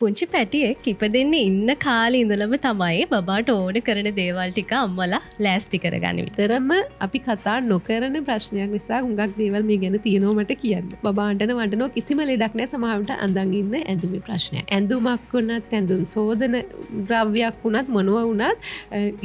පුංචි පැටියෙක් ඉපදෙන්නේ ඉන්න කාලේ ඉඳලම තමයි බබාට ඕන කරන දේවල් ටික අම්මලා ලෑස්ති කරගන්නේ. තරම අපි කතා නොකරන ප්‍රශ්නයක් නිසා හුඟක් දේවල් මේ ගැන තියෙනවා මට කියන්න. බබාන්ටන වඩනෝ කිසිම ලෙඩක් නැහැ සමහරවිට අඳන් ඉන්න ඇඳුමේ ප්‍රශ්නයක්. ඇඳුමක් වුණත් ඇඳුම් සෝදන ද්‍රව්‍යයක් වුණත් මොනවා වුණත්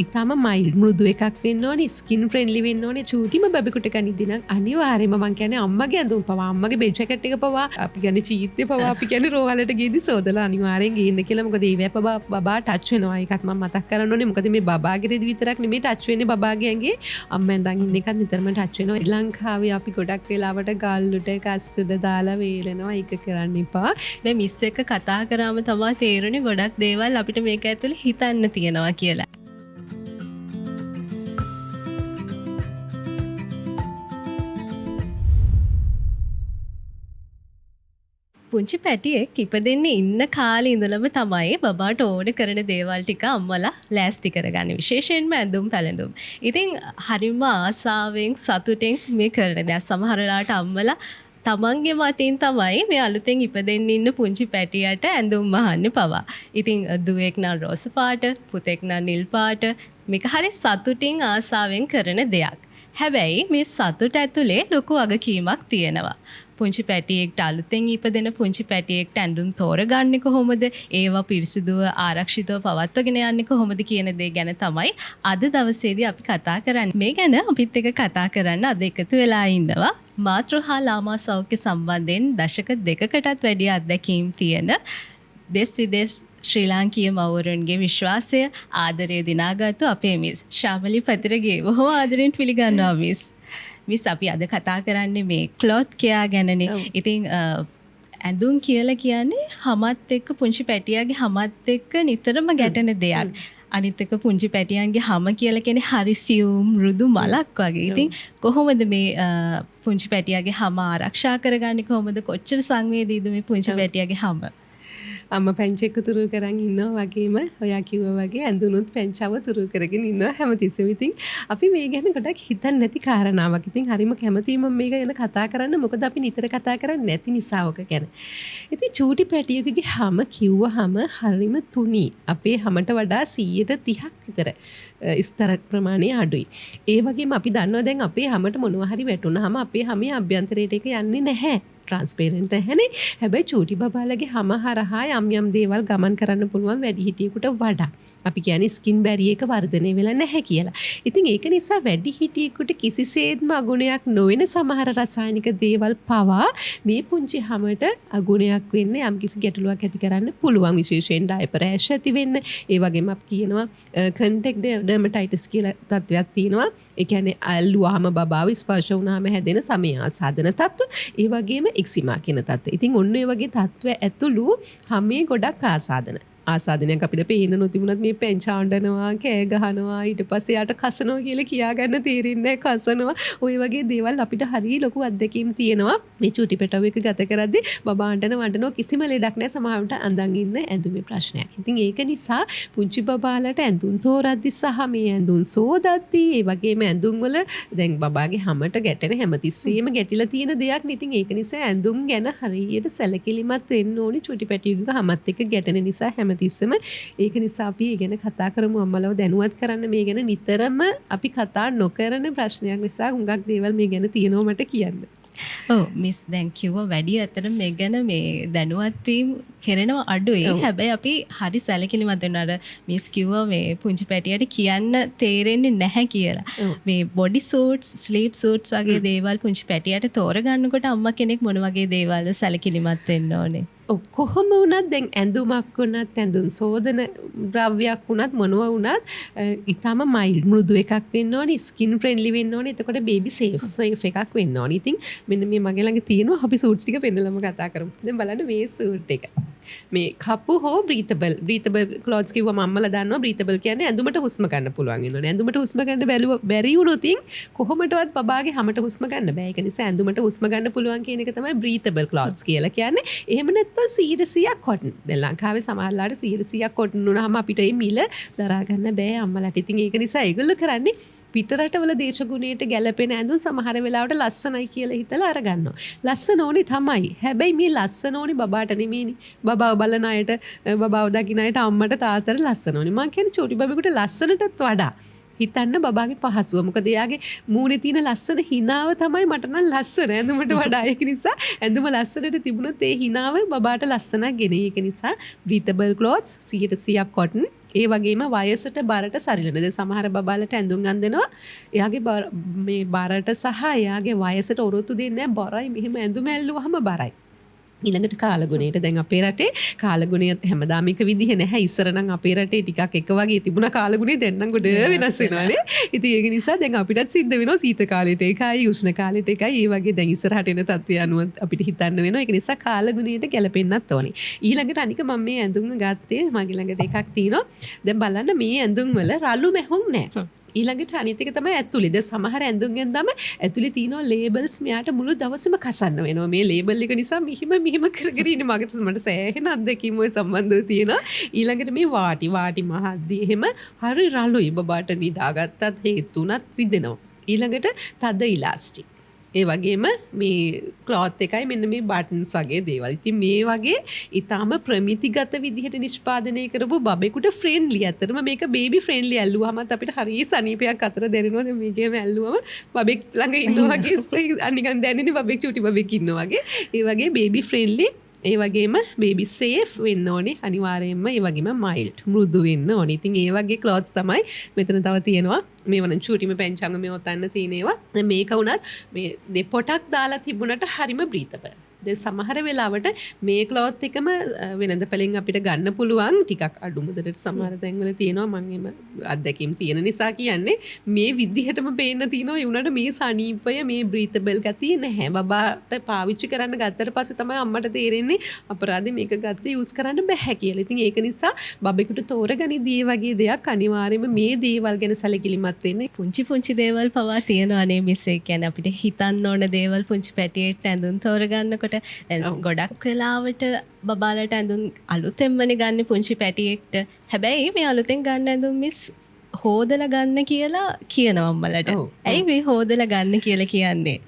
ඊටම මයිල්ඩ් මෘදු එකක් වෙන්න ඕනේ, ස්කින් ෆ්‍රෙන්ඩ්ලි වෙන්න ඕනේ. චූටිම බබෙකුට කනිද්දී නම් අනිවාර්යයෙන්ම මම කියන්නේ අම්මගේ ඇඳුම් පවා අම්මගේ බෙඩ් ජැකට් එක පවා අපි කියන්නේ චීත්තේ පවා අපි කියන්නේ රෝහලට ගියදී සෝදලා අනිවාර්යෙන් ගේන්න කියලා. මොකද ඒ වැප බබා ටච් වෙනවා. ඒකත් මම මතක් කරන්න ඕනේ. මොකද මේ බබාගේ රෙදි විතරක් නෙමෙයි ටච් වෙන්නේ බබාගේ ඇඟේ. අම්මෙන් ඉඳන් ඉන්න එකත් නිතරම ටච් වෙනවා. ශ්‍රී ලංකාවේ අපි ගොඩක් වෙලාවට ගල්ලුට කස්සුඩ දාලා වේලනවා. ඒක කරන්න එපා. මේ මිස් එක කතා කරාම තමයි තේරුනේ ගොඩක් දේවල් අපිට මේක ඇතුලේ හිතන්න තියෙනවා කියලා. පුංචි පැටියෙක් ඉපදෙන්නේ ඉන්න කාලේ ඉඳලම තමයි බබාට ඕන කරන දේවල් ටික අම්මලා ලෑස්ති කරගන්නේ. විශේෂයෙන්ම ඇඳුම් පැළඳුම්. ඉතින් හරිම ආසාවෙන් සතුටෙන් මේ කරන. දැන් සමහර වෙලාවට අම්මලා තමන්ගේ මතින් තමයි මේ අලුතෙන් ඉපදෙන්න ඉන්න පුංචි පැටියට ඇඳුම් මහන්නේ පවා. ඉතින් දුවෙක් නම් රෝස පාට, පුතෙක් නම් නිල් පාට. මේක හරි සතුටින් ආසාවෙන් කරන දෙයක්. හැබැයි මේ සතුට ඇතුලේ ලොකු වගකීමක් තියෙනවා. පුංචි පැටියෙක්ට අලුතෙන් ඉපදෙන පුංචි පැටියෙක්ට ඇඳුම් තෝරගන්නේ කොහොමද? ඒවා පිරිසිදුව ආරක්ෂිතව පවත්වාගෙන යන්නේ කොහොමද කියන දේ ගැන තමයි අද දවසේදී අපි කතා කරන්නේ. මේ ගැන අපිත් එක්ක කතා කරන්න අද එකතු වෙලා ඉන්නවා මාතෘහා ලාමා සෞඛ්‍ය සම්බන්ධයෙන් දශක 2කටත් වැඩි අත්දැකීම් තියෙන දෙස් විදේශ ශ්‍රී ලාංකීය මව්වරුන්ගේ විශ්වාසය ආදරය දිනාගත්තු අපේ මිස් ශාමලි පතිරගේ බොහෝ ආදරෙන් පිළිගන්නවා මිස්. මිස් අපි අද කතා කරන්නේ මේ ක්ලොත් කෙයා ගැනනේ. ඉතින් ඇඳුම් කියලා කියන්නේ හමත් එක්ක පුංචි පැටියාගේ හමත් එක්ක නිතරම ගැටෙන දෙයක්. අනිත් එක පුංචි පැටියන්ගේ හම කියලා කියන්නේ හරි සියුම් මෘදු මලක් වගේ. ඉතින් කොහොමද මේ පුංචි පැටියාගේ හම ආරක්ෂා කරගන්නේ? කොහොමද කොච්චර සංවේදීද මේ පුංචි පැටියාගේ හම? අම්ම පැංචෙක්ක තුරු කරන් ඉන්නවා වගේම ඔයා කිව්වා වගේ ඇඳුනුත් පැංචව තුරු කරගෙන ඉන්නවා හැමතිස්සෙම. ඉතින් අපි මේ ගැන ගොඩක් හිතන්නේ නැති කාරණාවක්. ඉතින් හරිම කැමතියි මම මේක ගැන කතා කරන්න. මොකද අපි නිතර කතා කරන්නේ නැති නිසා ඔක ගැන. ඉතින් චූටි පැටියෙකුගේ හැම කිව්වහම හරිම තුනී. අපේ හැමට වඩා 130ක් විතර ස්තර ප්‍රමාණය අඩුයි. ඒ වගේම අපි දන්නවා දැන් අපේ හැමට මොනවා හරි වැටුනහම අපේ හැමේ අභ්‍යන්තරයට එක යන්නේ නැහැ. ට්‍රාන්ස්පේරන්ට් නැහැනේ. හැබැයි චූටි බබාලගේ හැම හරහා යම් දේවල් ගමන් කරන්න පුළුවන් වැඩිහිටියෙකුට වඩා. අපි කියන්නේ ස්කින් බැරියර් එක වර්ධනය වෙලා නැහැ කියලා. ඉතින් ඒක නිසා වැඩිහිටියෙකුට කිසිසේත්ම අගුණයක් නොවන සමහර රසායනික දේවල් පවා මේ පුංචි හැමට අගුණයක් වෙන්න යම්කිසි ගැටලුවක් ඇති කරන්න පුළුවන්. විශේෂයෙන් ඩයපර් රෑෂ් ඇති වෙන්න. ඒ වගේම අපි කියනවා කන්ටැක්ට් ඩර්මටයිටිස් කියලා තත්ත්වයක් තියෙනවා. ඒ කියන්නේ අල්ලුවාම බබාව ස්පර්ශ වුණාම හැදෙන සමය ආසාදන තත්ත්ව. ඒ වගේම එක්සිමා කියන තත්ත්ව. ඉතින් ඔන්න ඔය වගේ තත්ත්ව ඇතුළු හැමේ ගොඩක් ආසාදනයක් අපිට පේන්න නොතිබුණත් මේ පෙන්චාණ්ඩනවා, කෑ ගහනවා, ඊට පස්සේ යාට කසනවා කියලා කියාගන්න තේරෙන්නේ නැහැ. කසනවා. ওই වගේ දේවල් අපිට හරිය ලොකු අත්දැකීම් තියෙනවා. මේ චූටි පෙටව එක ගත කරද්දී බබාන්ටන වඩනෝ කිසිම ලෙඩක් නැහැ. සමහරවිට අඳන් ඉන්න ඇඳුමේ ප්‍රශ්නයක්. ඉතින් ඒක නිසා පුංචි බබාලට ඇඳුම් තෝරද්දී සහ මේ ඇඳුම් සෝදද්දී ඒ වගේම ඇඳුම් වල දැන් බබාගේ හැමට ගැටෙන හැමතිස්සෙම ගැටිලා තියෙන දෙයක් නේ. ඉතින් ඒක නිසා ඇඳුම් ගැන හරියට සැලකිලිමත් වෙන්න ඕනි. චූටි පැටියෙකුගේ හැමත් එක්ක ගැටෙන නිසා තිස්සම. ඒක නිසා අපි ඒ ගැන කතා කරමු. අම්මලව දැනුවත් කරන්න මේ ගැන නිතරම අපි කතා නොකරන ප්‍රශ්නයක් නිසා හුඟක් දේවල් මේ ගැන තියෙනවා මට කියන්න. ඔව් මිස් දැන් කිව්වා වැඩි අතර මේ ගැන මේ දැනුවත් වීම කරනවා අඩුයි. හැබැයි අපි හරි සැලකිලිමත් වෙනවා. අර මිස් කිව්වා මේ පුංචි පැටියට කියන්න තේරෙන්නේ නැහැ කියලා. මේ බොඩි සූට්ස්, ස්ලීප් සූට්ස් වගේ දේවල් පුංචි පැටියට තෝරගන්නකොට අම්මා කෙනෙක් මොන වගේ දේවල්ද සැලකිලිමත් වෙන්න ඕනේ? කොහොම වුණත් දැන් ඇඳුමක් වුණත් ඇඳුම් සෝදන ද්‍රව්‍යයක් වුණත් මොනවා වුණත් ඊටම මයිල්ඩ් මෘදු එකක් වෙන්න ඕනේ, ස්කින් ෆ්‍රෙන්ඩ්ලි වෙන්න ඕනේ. එතකොට බේබි සේෆ් එකක් වෙන්න ඕනේ. ඉතින් මෙන්න මේ මගේ ළඟ තියෙනවා අපි සූට්ස් ටික පෙන්නලම කතා කරමු. දැන් බලන්න මේ සූට් එක. මේ කපු හෝ බ්‍රීතබල් ක්ලොත්ස් කිව්වම අම්මලා දන්නවා බ්‍රීතබල් කියන්නේ ඇඳුමට හුස්ම ගන්න පුළුවන් වෙනවනේ. ඇඳුමට හුස්ම ගන්න බැරි වුණොත් කොහොමදවත් බබාගේ හැමට හුස්ම ගන්න බෑ. ඒක නිසා ඇඳුමට හුස්ම ගන්න පුළුවන් කියන එක තමයි බ්‍රීතබල් ක්ලොත්ස් කියලා කියන්නේ. එහෙම නැත්නම් 100% කොටන්. දැන් ලංකාවේ සමහරලාට 100% කොටන් වුණාම අපිට මේ මිල දරා ගන්න බෑ අම්මලාට. ඉතින් ඒක නිසා ඒගොල්ලෝ කරන්නේ පිටරටවල දේශගුණයට ගැලපෙන ඇඳුම් සමහර වෙලාවට ලස්සනයි කියලා හිතලා අරගන්නවා. ලස්සන ඕනේ තමයි. හැබැයි මේ ලස්සන ඕනේ බබාට නෙමෙයිනේ. බබාව බලන අයට, බබාව දකින්න අයට අම්මට තාත්තට ලස්සන ඕනේ. මං කියන්නේ චූටි බබෙකුට ලස්සනටත් වඩා හිතන්න බබාගේ පහසුව. මොකද එයාගේ මූණේ තියෙන ලස්සන හිනාව තමයි මට නම් ලස්සන. ඇඳුමට වඩා ඒක නිසා ඇඳුම ලස්සනට තිබුණොත් ඒ හිනාව බබාට ලස්සනක් ගෙනේ. ඒක නිසා breathable clothes 100% cotton. ඒ වගේම වයසට බරට සරිලන. දැන් සමහර බබාලට ඇඳුම් අඳිනවා. එයාගේ මේ බරට සහ එයාගේ වයසට ඔරොත්තු දෙන්නේ නැහැ. බරයි මෙහෙම ඇඳුම ඇල්ලුවාම බරයි. ඊළඟට කාලගුණයට දැන් අපේ රටේ කාලගුණය හැමදාම එක විදිහ නැහැ. ඉස්සර නම් අපේ රටේ ටිකක් එක වගේ තිබුණා කාලගුණය. දැන් නම් ගොඩ වෙනස් වෙනවානේ. ඉතින් ඒක නිසා දැන් අපිටත් සිද්ධ වෙනවා සීත කාලෙට එකයි උෂ්ණ කාලෙට එකයි. ඒ වගේ දැන් ඉස්සරහට එන තත්ත්වය අනුව අපිට හිතන්න වෙනවා. ඒක නිසා කාලගුණයට ගැලපෙන්නත් ඕනේ. ඊළඟට අනික මම මේ ඇඳුම් ගත්තේ මගේ ළඟ දෙකක් තියෙනවා. දැන් බලන්න මේ ඇඳුම් වල රළු මැහුම් නැහැ. ඊළඟට අනිත් එක තමයි ඇතුලේ. දැන් සමහර ඇඳුම් ගෙන්දම ඇතුලේ තියෙනවා ලේබල්ස් මෙයාට මුළු දවසම කසන්න වෙනවා. මේ ලේබල් එක නිසා මෙහිම කර ඉන්නේ මට සෑහෙන අත්දැකීම් ඔය සම්බන්ධව තියෙනවා. ඊළඟට මේ වාටි මහද්දී එහෙම හරි රළුයි බබාට නිදාගත්තත් හේතුණත් රිදෙනවා. ඊළඟට තද ඉලාස්ටික්. ඒ වගේම මේ ක්ලොත් එකයි මෙන්න මේ බටන්ස් වගේ දේවල්. ඉතින් මේ වගේ ඊටාම ප්‍රමිතිගත විදිහට නිෂ්පාදනය කරපු බබෙකුට ෆ්‍රෙන්ඩ්ලි. අතරම මේක බේබි ෆ්‍රෙන්ඩ්ලි ඇල්ලුවාමත් අපිට හරිය සනීපයක් අතර දැනෙනවා. දැන් මේකේම ඇල්ලුවම බබෙක් ළඟ ඉන්නවා වගේ නිකන් දැනෙන්නේ බබෙක් චූටි බබෙක් ඉන්නවා වගේ. ඒ වගේ බේබි ෆ්‍රෙන්ඩ්ලි. ඒ වගේම බේබි සේෆ් වෙන්න ඕනේ. අනිවාර්යයෙන්ම ඒ වගේම මයිල්ඩ් මෘදු වෙන්න ඕනේ. ඉතින් ඒ වගේ ක්ලොත්ස් තමයි මෙතන තව තියෙනවා. මේ වන චූටිම පැංචංග මේ ඔතන්න තියෙනවා. දැන් මේක වුණත් මේ දෙපොටක් දාලා තිබුණට හරිම බ්‍රීතබල්. දැන් සමහර වෙලාවට මේ ක්ලොත් එකම වෙනද පළෙන් අපිට ගන්න පුළුවන් ටිකක් අඩු මුදලට සමහර තැන්වල තියෙනවා. මම එම අත්දැකීම් තියෙන නිසා කියන්නේ මේ විදිහටම පේන්න තියෙනවා. ඒ උනට මේ සනීපය මේ බ්‍රීතබල් ගතිය නැහැ. බබාට පාවිච්චි කරන්න ගත්තට පස්සේ තමයි අම්මට තේරෙන්නේ අපරාධේ මේක ගත්තේ යූස් කරන්න බෑ කියලා. ඉතින් ඒක නිසා බබෙකුට තෝරගනිදී වගේ දෙයක් අනිවාර්යයෙන්ම මේ දේවල් ගැන සැලකිලිමත් වෙන්න. පුංචි දේවල් පවා තියෙනවා නේ මිස්. ඒ කියන්නේ අපිට හිතන්න ඕන දේවල් පුංචි පැටියෙක්ට ඇඳුම් තෝරගන්නකොට ගොඩක් වෙලාවට බබාලට ඇඳුම් අලුතෙන්මනේ ගන්න පුංචි පැටියෙක්ට. හැබැයි මේ අලුතෙන් ගන්න ඇඳුම් මිස් හොදලා ගන්න කියලා කියනවා අම්මලට. ඇයි මේ හොදලා ගන්න කියලා කියන්නේ?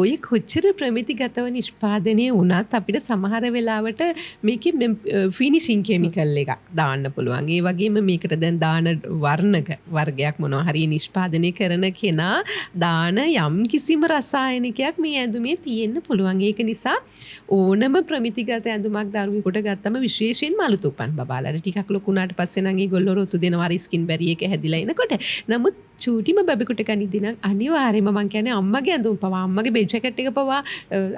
ඔය කොච්චර ප්‍රමිතිගතව නිෂ්පාදනය වුණත් අපිට සමහර වෙලාවට මේකේ ෆිනිෂින් කෙමිකල් එකක් දාන්න පුළුවන්. ඒ වගේම මේකට දැන් දාන වර්ගයක් මොනවා හරි නිෂ්පාදනය කරන කෙනා දාන යම් කිසිම රසායනිකයක් මේ ඇඳුමේ තියෙන්න පුළුවන්. ඒක නිසා ඕනම ප්‍රමිතිගත ඇඳුමක් දරුවෙකුට ගත්තම විශේෂයෙන්ම අලුත් උපන් බබාලාට ටිකක් ලොකු වුණාට පස්සේ නම් ඒගොල්ලෝ රොතු දෙනවා ස්කින් බැරි එක හැදිලා එනකොට. නමුත් චූටිම බබෙකුට ගනිද්දී නම් අනිවාර්යයෙන්ම මම කියන්නේ අම්මගේ ඇඳුම් පවා අම්මගේ බෙඩ් ජැකට් එක පවා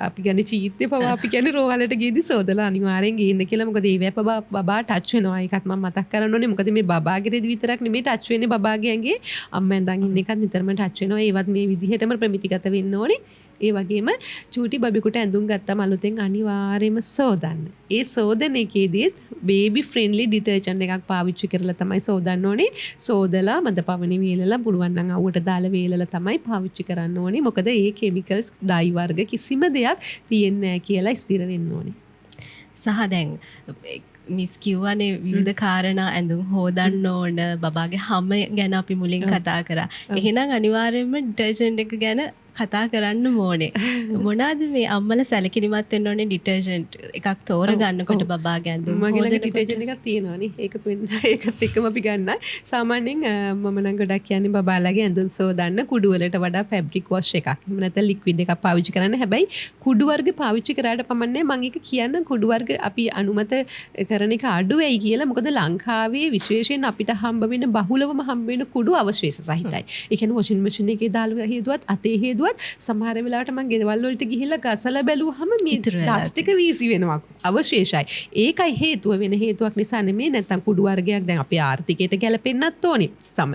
අපි කියන්නේ චීත්තේ පවා අපි කියන්නේ රෝහලට ගියදී සෝදලා අනිවාර්යෙන් ගේන්න කියලා. මොකද ඒවැ බබා ටච් වෙනවා. ඒකත් මම මතක් කරන්න ඕනේ. මොකද මේ බබාගේ රෙදි විතරක් නෙමෙයි ටච් වෙන්නේ බබාගේ ඇඟේ. අම්මා ඇඳන් ඉන්න එකත් නිතරම ටච් වෙනවා. ඒවත් මේ විදිහටම ප්‍රමිතිගත වෙන්න ඕනේ. ඒ වගේම චූටි බබෙකුට ඇඳුම් ගත්තම අලුතෙන් අනිවාර්යයෙන්ම සෝදන්න. ඒ සෝදන එකේදීත් බේබි ෆ්‍රෙන්ඩ්ලි ඩිටර්ජන්ට් එකක් පාවිච්චි කරලා තමයි සෝදන්න ඕනේ. සෝදලා මද පවණි වේලලා පුළුවන් නම් අවුවට දාලා වේලලා තමයි පාවිච්චි කරන්න ඕනේ. මොකද ඒ කෙමිකල්ස් ඩයි වර්ග කිසිම දෙයක් තියෙන්නේ නැහැ කියලා ස්ථිර වෙන්න ඕනේ. සහ දැන් මිස් කිව්වනේ විවිධ කාරණා ඇඳුම් හොදන්න ඕන බබාගේ හැම ගැන අපි මුලින් කතා කරා. එහෙනම් අනිවාර්යයෙන්ම ඩිටර්ජන්ට් එක ගැන කතා කරන්න ඕනේ. මොනවාද මේ අම්මලා සැලකිලිමත් වෙන්න ඕනේ ඩිටර්ජන්ට් එකක් තෝරගන්නකොට බබාගේ ඇඳුම් හොදනකොට ඩිටර්ජන්ට් එකක් තියෙනවානේ. ඒකත් එක්කම අපි ගන්න. සාමාන්‍යයෙන් මම නම් ගොඩක් කියන්නේ බබාලාගේ ඇඳුම් සෝදන්න කුඩු වලට වඩා ෆැබ්‍රික් වොෂ් එකක්. එහෙම නැත්නම් ලික්විඩ් එකක් පාවිච්චි කරන්න. හැබැයි කුඩු වර්ග පාවිච්චි කරාට පමණයි මම ඒක කියන්න කුඩු වර්ග අපි අනුමත කරන එක අඩු වෙයි කියලා. මොකද ලංකාවේ විශේෂයෙන් අපිට හම්බ වෙන බහුලවම හම්බ වෙන කුඩු අවශේෂ සහිතයි. ඒ කියන්නේ වොෂින් මැෂින් එකේ දාලා හේදුවත් අතේ හේදුවත් සමහර වෙලාවට මම ගෙදවල් වලට ගිහිල්ලා ගසලා බැලුවහම මේ ඩස්ට් එක වීසි වෙනවා අවශේෂයි. ඒකයි හේතුව. වෙන හේතුවක් නිසා නෙමෙයි. නැත්තම් කුඩු වර්ගයක් දැන් අපේ ආර්ථිකයට ගැලපෙන්නත් ඕනේ.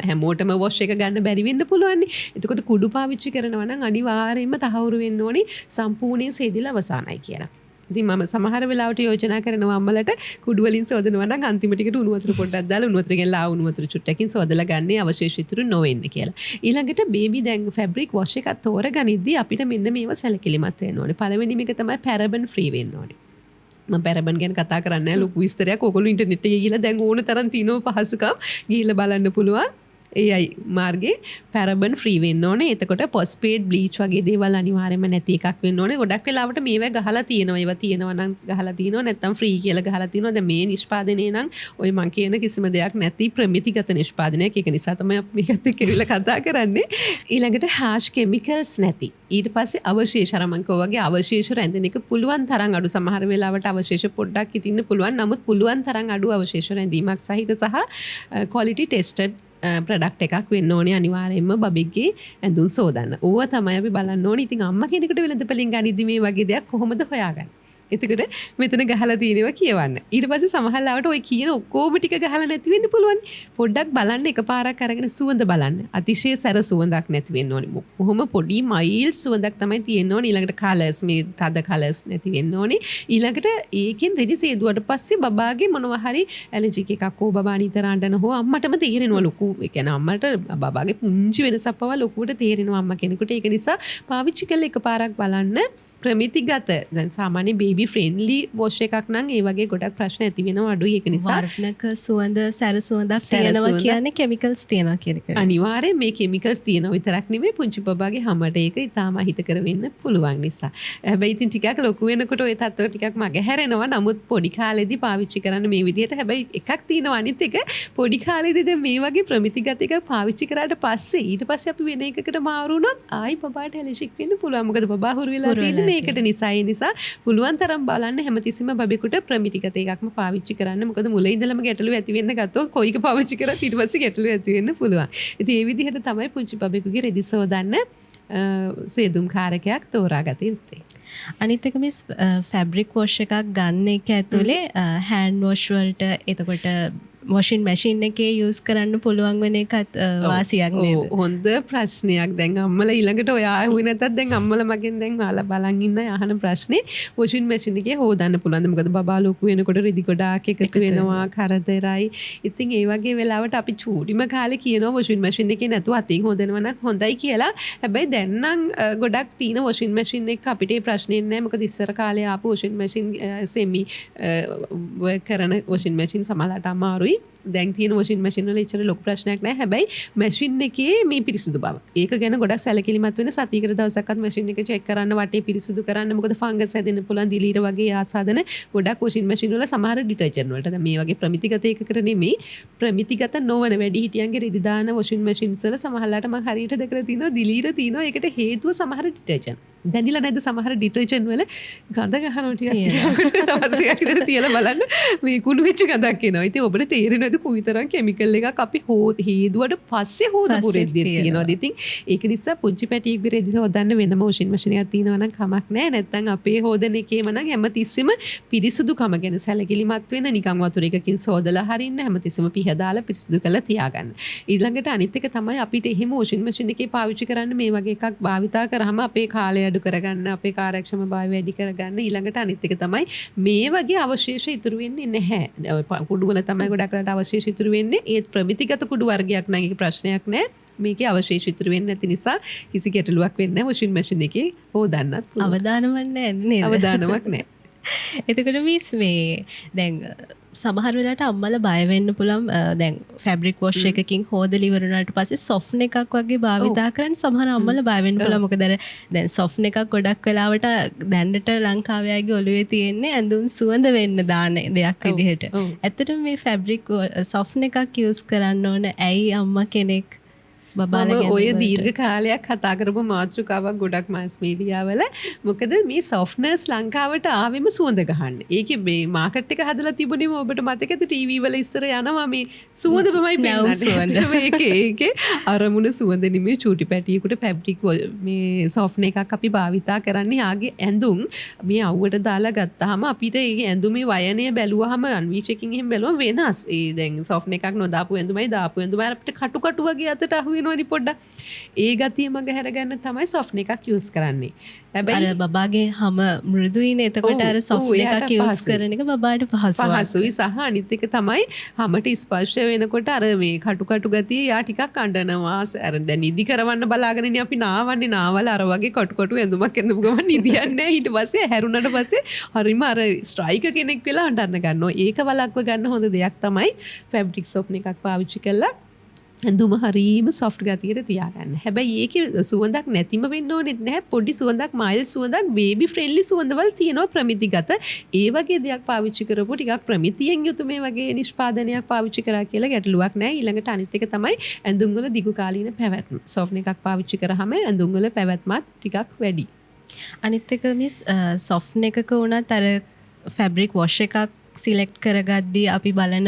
හැමෝටම වොෂ් එක ගන්න බැරි වෙන්න පුළුවන්. එතකොට කුඩු පාවිච්චි කරනවා නම් අනිවාර්යයෙන්ම තහවුරු වෙන්න ඕනේ සම්පූර්ණයෙන් සේදිලා අවසానයි කියලා. ඉතින් මම සමහර වෙලාවට යෝජනා කරනවා අම්මලට කුඩු වලින් සෝදනවා නම් අන්තිම ටිකට උණු වතුර පොඩ්ඩක් දාලා උණු වතුර ගෙනලා උණු වතුර චුට්ටකින් සෝදලා ගන්නේ අවශේෂ ඉතුරු නොවෙන්න කියලා. ඊළඟට බේබි දැන් ෆැබ්‍රික් වොෂ් එකක් තෝරගනිද්දී අපිට මෙන්න මේවා සැලකිලිමත් වෙන්න ඕනේ. පළවෙනිම එක තමයි පැරබන් ෆ්‍රී වෙන්න ඕනේ. මම පැරබන් ගැන කතා කරන්නේ නැහැ. ලොකු විස්තරයක් ඕගොල්ලෝ ඉන්ටර්නෙට් එකේ ගිහලා දැන් ඕන තරම් තියෙනවා පහසුකම් ගිහිල්ලා බලන්න පුළුවන්. AI මාර්ගේ පැරබන් ෆ්‍රී වෙන්න ඕනේ. එතකොට පොස්පේඩ් බ්ලීච් වගේ දේවල් අනිවාර්යයෙන්ම නැති එකක් වෙන්න ඕනේ. ගොඩක් වෙලාවට මේවා ගහලා තියෙනවා. ඒවා තියෙනවා නම් ගහලා තියෙනවා නැත්නම් ෆ්‍රී කියලා ගහලා තියෙනවා. දැන් මේ නිෂ්පාදනයේ නම් ඔය මං කියන කිසිම දෙයක් නැති ප්‍රමිතිගත නිෂ්පාදනයක්. ඒක නිසා තමයි අපි මේකත් එක්ක ඉවිල්ලා කතා කරන්නේ. ඊළඟට harsh chemicals නැති. ඊට පස්සේ අවශේෂ අරමංකෝ වගේ අවශේෂ රැඳෙන එක පුළුවන් තරම් අඩු. සමහර වෙලාවට අවශේෂ පොඩ්ඩක් හිටින්න පුළුවන්. නමුත් පුළුවන් තරම් අඩු අවශේෂ රැඳීමක් සහිත සහ quality tested ප්‍රඩක්ට් එකක් වෙන්න ඕනේ අනිවාර්යයෙන්ම බබෙක්ගේ ඇඳුම් සෝදන්න. ඕවා තමයි අපි බලන්න ඕනේ. ඉතින් අම්මා කෙනෙකුට වෙළඳපොලින් ගනිද්දි මේ වගේ දෙයක් කොහොමද හොයාගන්නේ? එතකොට මෙතන ගහලා තියෙනවා කියවන්න. ඊට පස්සේ සමහරවිට ඔය කියන ඔක්කොම ටික ගහලා නැති වෙන්න පුළුවන්. පොඩ්ඩක් බලන්න එකපාරක් අරගෙන සුවඳ බලන්න. අතිශය සැර සුවඳක් නැති වෙන්න ඕනේ. කොහොම පොඩි මයිල් සුවඳක් තමයි තියෙන්න ඕනේ. ඊළඟට කලර්ස් මේ තද කලර්ස් නැති වෙන්න ඕනේ. ඊළඟට ඒකෙන් රෙදි සේදුවට පස්සේ බබාගේ මොනවා හරි ඇලර්ජික් එකක් හෝ බබා නිතර අඬන හෝ අම්මටම තේරෙනවා ලොකු. ඒ කියන්නේ අම්මට බබාගේ පුංචි වෙනසක් පවා ලොකුවට තේරෙනවා අම්මා කෙනෙකුට. ඒක නිසා පාවිච්චි කළ එකපාරක් බලන්න. ප්‍රමිතිගත දැන් සාමාන්‍ය බේබි ෆ්‍රෙන්ඩ්ලි වොෂ් එකක් නම් ඒ වගේ ගොඩක් ප්‍රශ්න ඇති වෙනවා අඩුයි. ඒක නිසා වර්ණක සුවඳ සැර සුවඳක් තියෙනවා කියන්නේ කෙමිකල්ස් තියෙනවා කියන එක. අනිවාර්යෙන් මේ කෙමිකල්ස් තියෙනවා විතරක් නෙමෙයි පුංචි බබාගේ හැමට ඒක ඉතාම අහිතකර වෙන්න පුළුවන් නිසා. හැබැයි ඉතින් ටිකක් ලොකු වෙනකොට ওই තත්ත්ව ටිකක් මගහැරෙනවා. නමුත් පොඩි කාලේදී පාවිච්චි කරන්න මේ විදිහට. හැබැයි එකක් තියෙනවා අනිත් එක පොඩි කාලේදී දැන් මේ වගේ ප්‍රමිතිගත එකක් පාවිච්චි කරාට පස්සේ ඊට පස්සේ අපි වෙන එකකට මාරු වුණොත් ආයි බබාට ඇලර්ජික් වෙන්න පුළුවන්. මොකද බබා හුරු වෙලා තියෙන්නේ මේකට නිසා. ඒ නිසා පුළුවන් තරම් බලන්න හැමතිස්සෙම බබෙකුට ප්‍රමිතිගත එකක්ම පාවිච්චි කරන්න. මොකද මුල ඉඳලම ගැටලු ඇති වෙන්න ගත්තොත් කොයික පාවිච්චි කරත් ඊට පස්සේ ගැටලු ඇති වෙන්න පුළුවන්. ඉතින් ඒ විදිහට තමයි පුංචි බබෙකුගේ රෙදි සෝදන්න සේදුම් කාරකයක් තෝරාගත යුත්තේ. අනිත් එක මිස් ෆැබ්‍රික් වොෂ් එකක් ගන්න එක ඇතුලේ හෑන්ඩ් වොෂ් වලට එතකොට වොෂින් මැෂින් එකේ යූස් කරන්න පුළුවන් වෙන එකත් වාසියක් නේද? හොඳ ප්‍රශ්නයක්. දැන් අම්මලා ඊළඟට ඔය ආහුවේ නැතත් දැන් අම්මලා මගෙන් දැන් ඔයාලා බලන් ඉන්න අහන ප්‍රශ්නේ වොෂින් මැෂින් එකේ හොදන්න පුළුවන්ද? මොකද බබා ලොකු වෙනකොට රෙදි ගොඩාක් එකතු වෙනවා කරදරයි. ඉතින් ඒ වගේ වෙලාවට අපි චූටිම කාලේ කියනවා වොෂින් මැෂින් එකේ නැතුව අතින් හොදනවා නම් හොඳයි කියලා. හැබැයි දැන් නම් ගොඩක් තියෙන වොෂින් මැෂින් එක අපිට ඒ ප්‍රශ්නේ නැහැ. මොකද ඉස්සර කාලේ ආපු වොෂින් මැෂින් සෙමි වර්ක් කරන වොෂින් මැෂින් සමහරට අමාරුයි. දැන් තියෙන වොෂින් මැෂින් වල ඉච්චර ලොකු ප්‍රශ්නයක් නැහැ. හැබැයි මැෂින් එකේ මේ පිරිසුදු බව. ඒක ගැන ගොඩක් සැලකිලිමත් වෙන සතියකට දවසක්වත් මැෂින් එක චෙක් කරන්න වටේ පිරිසුදු කරන්න. මොකද ෆංගස් හැදෙන්න පුළුවන් දිලීර වගේ ආසාදන ගොඩක් වොෂින් මැෂින් වල සමහර ඩිටර්ජන්ට් වලට. දැන් මේ වගේ ප්‍රමිතිගත එකකට නෙමෙයි ප්‍රමිතිගත නොවන වැඩි හිටියන්ගේ රෙදි දාන වොෂින් මැෂින්ස් වල සමහරලාට මම හරියට දැකලා තිනවා දිලීර තිනවා. ඒකට හේතුව සමහර ඩිටර්ජන්ට්. දැනිලා නැද්ද සමහර ඩිටර්ජන්ට් වල ගඳ ගහනවා ටිකක් අවශ්‍යයක් විතර තියලා බලන්න මේ කුණු වෙච්ච ගඳක් එනවා. ඉතින් ඔබට තේරෙනවද කොයිතරම් කෙමිකල් එකක් අපි හේදුවට පස්සේ හොදපු රෙද්දෙත් තියෙනවද? ඉතින් ඒක නිසා පුංචි පැටියෙක් රෙදි හොදන්න වෙනම වොෂින් මැෂින් එකක් තියෙනවා නම් කමක් නැහැ. නැත්නම් අපේ හොදන එකේම නම් හැමතිස්සෙම පිරිසුදුකම ගැන සැලකිලිමත් වෙන්න නිකන් වතුර එකකින් සෝදලා හරින්න හැමතිස්සෙම පිහ දාලා පිරිසුදු කරලා තියාගන්න. ඊළඟට අනිත් එක තමයි අපිට එහෙම වොෂින් මැෂින් එකේ පාවිච්චි කරන්න මේ වගේ එකක් භාවිතා කරාම අපේ කාලය අඩු කරගන්න අපේ කාර්යක්ෂමභාවය වැඩි කරගන්න. ඊළඟට අනිත් එක තමයි මේ වගේ අවශේෂ ඉතුරු වෙන්නේ නැහැ. කුඩු වල තමයි ගොඩක් රට අවශේෂ ඉතුරු වෙන්නේ. ඒත් ප්‍රමිතිගත කුඩු වර්ගයක් නම් ඒක ප්‍රශ්නයක් නැහැ. මේකේ අවශේෂ ඉතුරු වෙන්නේ නැති නිසා කිසි ගැටලුවක් වෙන්නේ නැහැ. වොෂින් මැෂින් එකේ හොදන්නත් අවදානමක් නැහැ නේද? අවදානමක් නැහැ. එතකොට මිස් මේ දැන් සමහර වෙලාවට අම්මලා බය වෙන්න පුළුවන්. දැන් ෆැබ්‍රික් වොෂ් එකකින් හොදලා ඉවර වුණාට පස්සේ සොෆ්ට් එකක් වගේ භාවිතා කරන් සමහර අම්මලා බය වෙන්න පුළුවන්. මොකද අර දැන් සොෆ්ට් එකක් ගොඩක් වෙලාවට දැන්නට ලංකාවේ අයගේ ඔළුවේ තියෙන්නේ ඇඳුම් සුවඳ වෙන්න දාන දෙයක් විදිහට. ඇත්තටම මේ ෆැබ්‍රික් සොෆ්ට් එකක් යූස් කරන්න ඕන. ඇයි අම්මා කෙනෙක් මම ඔය දීර්ඝ කාලයක් කතා කරපු මාතෘකාවක් ගොඩක් මාස් මීඩියාවල. මොකද මේ සොෆ්ට්නර්ස් ලංකාවට ආවෙම සුවඳ ගහන්න. ඒකේ මේ මාකට් එක හදලා තිබුණේම ඔබට මතකද ටීවී වල ඉස්සර යනවා මේ සුවඳමයි පෙන්නන්නේ. ඒකේ අරමුණ සුවඳ නෙමෙයි චූටි පැටියෙකුට ෆැබ්‍රික් මේ සොෆ්ට් එකක් අපි භාවිතා කරන්නේ ආගේ ඇඳුම් මේ අවුවට දාලා ගත්තාම අපිට ඒ ඇඳුමේ වයනය බැලුවාම අන්වීෂකින් එහෙම බැලුවම වෙනස්. ඒ දැන් සොෆ්ට් එකක් නොදාපු ඇඳුමයි දාපු ඇඳුමයි අපිට කටු වගේ අතට අහු පොඩ්ඩක් ඒ ගතිය මග හැරගන්න තමයි සොෆ්ට් එකක් යූස් කරන්නේ. හැබැයි අර බබාගේ හැම මෘදුයිනේ. එතකොට අර සොෆ්ට් එකක් යූස් කරන එක බබාට පහසුයි. සහ අනිත් එක තමයි හැමට ස්පර්ශ වෙනකොට අර මේ කටු ගතිය යා ටිකක් අඬනවා. අර දැන් නිදි කරවන්න බලාගෙන ඉන්නේ අපි නාවන්නේ නාවල අර වගේ කටු ඇඳුමක් ඇඳපු ගමන් නිදියන්නේ නැහැ. ඊට පස්සේ හැරුණාට පස්සේ හරිම අර ස්ට්‍රයිකර් කෙනෙක් වෙලා අඬන්න ගන්නවා. ඒක වළක්ව ගන්න හොඳ දෙයක් තමයි ෆැබ්‍රික් සොෆ්ට් එකක් පාවිච්චි කළා ඇඳුම හරීම සොෆ්ට් ගතියට තියාගන්න. හැබැයි ඒකේ සුවඳක් නැතිම වෙන්න ඕනෙත් නැහැ. පොඩි සුවඳක්, මයිල් සුවඳක්, බේබි ෆ්‍රෙන්ඩ්ලි සුවඳවල් තියෙනවා ප්‍රමිතිගත. ඒ වගේ දෙයක් පාවිච්චි කරපු ටිකක් ප්‍රමිතියෙන් යුතු මේ වගේ නිෂ්පාදනයක් පාවිච්චි කරා කියලා ගැටලුවක් නැහැ. ඊළඟට අනිත් එක තමයි ඇඳුම් වල දිගු කාලීන පැවැත්ම. සොෆ්ට් එකක් පාවිච්චි කරාම ඇඳුම් වල පැවැත්මත් ටිකක් වැඩි. අනිත් එක මිස් සොෆ්ට් එකක වුණත් අර ෆැබ්‍රික් වොෂ් එකක් සිලෙක්ට් කරගද්දී අපි බලන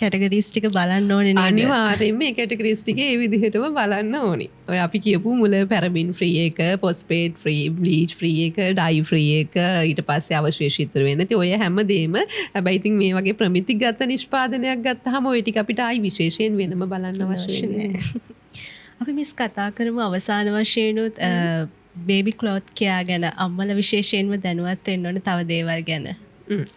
කැටගරීස් ටික බලන්න ඕනේ නේද? අනිවාර්යයෙන්ම මේ කැටගරීස් ටික ඒ විදිහටම බලන්න ඕනේ. ඔය අපි කියපු මුල පැරබින් ෆ්‍රී එක, පොස්පේට් ෆ්‍රී, බ්ලීච් ෆ්‍රී එක, ඩයි ෆ්‍රී එක, ඊට පස්සේ අවශේෂ ඉතුරු වෙන්නේ නැති ඔය හැමදේම. හැබැයි ඉතින් මේ වගේ ප්‍රමිතිගත නිෂ්පාදනයක් ගත්තාම ඔය ටික අපිට ආයි විශේෂයෙන් වෙනම බලන්න අවශ්‍ය නැහැ. අපි මිස් කතා කරමු අවසාන වශයෙන්ුත් බේබි ක්ලොත් කියා ගැන. අම්මලා විශේෂයෙන්ම දැනුවත් වෙන්න ඕනේ තව දේවල් ගැන.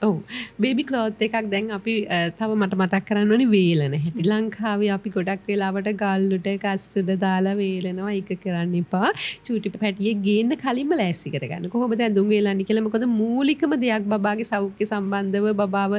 ඔව් බේබි ක්ලොත් එකක් දැන් අපි තව මට මතක් කරන්න ඕනේ වේලන හැටි. ලංකාවේ අපි ගොඩක් වෙලාවට ගල්ලුට කස්සුඩ දාලා වේලනවා. ඒක කරන්න එපා. චූටි පැටියෙක් ගේන්න කලින්ම ලෑස්ති කරගන්න. කොහොමද ඇඳුම් වේලන්නේ කියලා. මොකද මූලිකම දෙයක් බබාගේ සෞඛ්‍ය සම්බන්ධව බබාව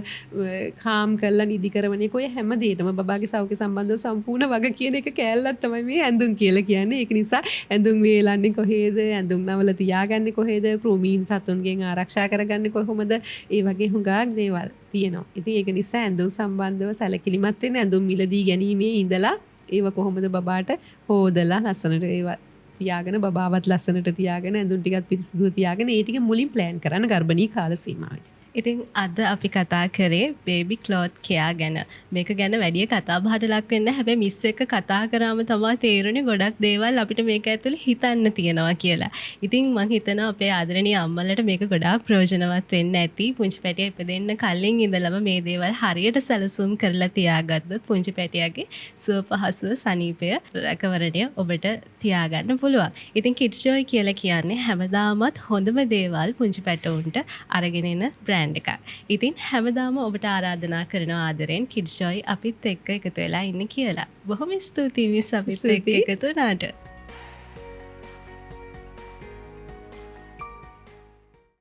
කාම් කරලා නිදි කරවන එක ඔය හැම දෙයකම බබාගේ සෞඛ්‍ය සම්බන්ධව සම්පූර්ණ වග කියන එක කෑල්ලක් තමයි මේ ඇඳුම් කියලා කියන්නේ. ඒක නිසා ඇඳුම් වේලන්නේ කොහේද? ඇඳුම් නවල තියාගන්නේ කොහේද? කෘමීන් සතුන්ගෙන් ආරක්ෂා කරගන්නේ කොහොමද? ඒ වගේ හුඟක් දේවල් තියෙනවා. ඉතින් ඒක නිසා ඇඳුම් සම්බන්ධව සැලකිලිමත් වෙන්න. ඇඳුම් මිලදී ගැනීමේ ඉඳලා ඒව කොහොමද බබාට හොදලා ලස්සනට ඒවා තියාගෙන බබාවත් ලස්සනට තියාගෙන ඇඳුම් ටිකත් පිරිසිදුව තියාගෙන ඒ ටික මුලින් ප්ලෑන් කරන්න ගර්භණී කාල සීමාවෙදී. ඉතින් අද අපි කතා කරේ බේබි ක්ලොත් කියා ගැන. මේක ගැන වැඩි කතා බහට ලක් වෙන්න. හැබැයි මිස් එක්ක කතා කරාම තමයි තේරුනේ ගොඩක් දේවල් අපිට මේක ඇතුලේ හිතන්න තියෙනවා කියලා. ඉතින් මම හිතනවා අපේ ආදරණීය අම්මලට මේක ගොඩාක් ප්‍රයෝජනවත් වෙන්න ඇති. පුංචි පැටියා ඉපදෙන්න කලින් ඉඳලම මේ දේවල් හරියට සැලසුම් කරලා තියාගත්තොත් පුංචි පැටියාගේ සුව පහසුව සනීපය රැකවරණය ඔබට තියාගන්න පුළුවන්. ඉතින් කිඩ්ස් ජොයි කියලා කියන්නේ හැමදාමත් හොඳම දේවල් පුංචි පැටවුන්ට අරගෙන එන බ්‍රෑන්ඩ් එකක්. ඉතින් හැමදාම ඔබට ආරාධනා කරනවා ආදරෙන් කිඩ්ස් ජොයි අපිත් එක්ක එකතු වෙලා ඉන්න කියලා. බොහොම ස්තුතියි මිස් අපිත් එක්ක එකතු වුණාට.